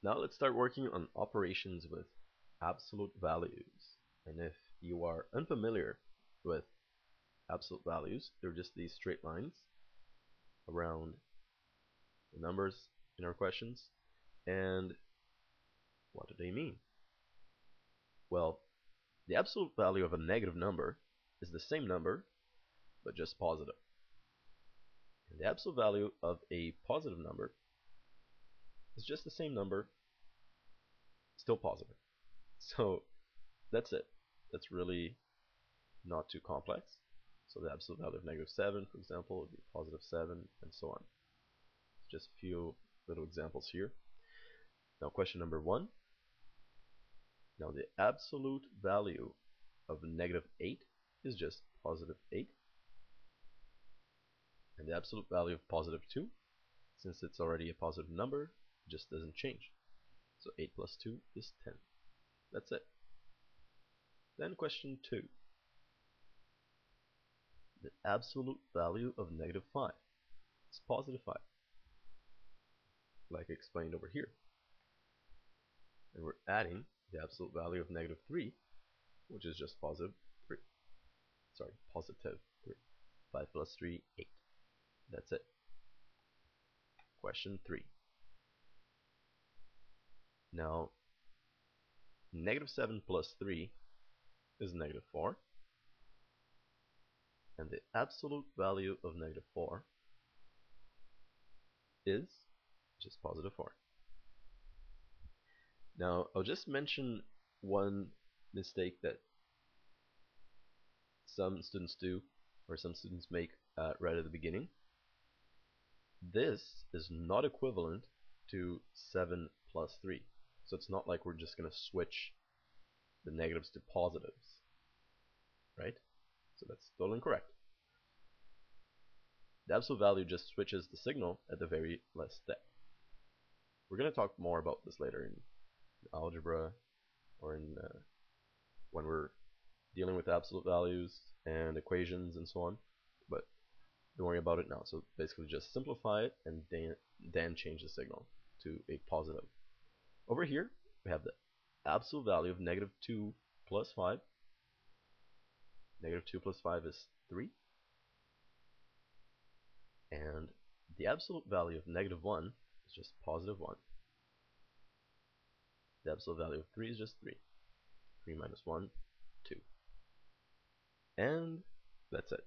Now let's start working on operations with absolute values. And if you are unfamiliar with absolute values, they're just these straight lines around the numbers in our questions. And what do they mean? Well, the absolute value of a negative number is the same number, but just positive. And the absolute value of a positive number is just the same number, still positive. So that's it. That's really not too complex. So the absolute value of -7, for example, would be +7, and so on. Just a few little examples here. Now question number 1. Now the absolute value of -8 is just +8. And the absolute value of +2, since it's already a positive number, just doesn't change. So 8 plus 2 is 10. That's it. Then question 2. The absolute value of -5 is +5, like explained over here. And we're adding the absolute value of -3, which is just +3. Sorry, +3. 5 plus 3, 8. That's it. Question 3. Now, -7 plus 3 is -4. And the absolute value of -4 is just +4. Now, I'll just mention one mistake that some students do, or some students make right at the beginning. This is not equivalent to 7 plus 3. So it's not like we're just going to switch the negatives to positives, right? So that's totally incorrect. The absolute value just switches the signal at the very last step. We're going to talk more about this later in algebra, or in when we're dealing with absolute values and equations and so on, but don't worry about it now. So basically just simplify it and then change the signal to a positive. Over here we have the absolute value of -2 plus 5. -2 plus 5 is 3. And the absolute value of -1 is just +1. The absolute value of 3 is just 3. 3 minus 1, 2. And that's it.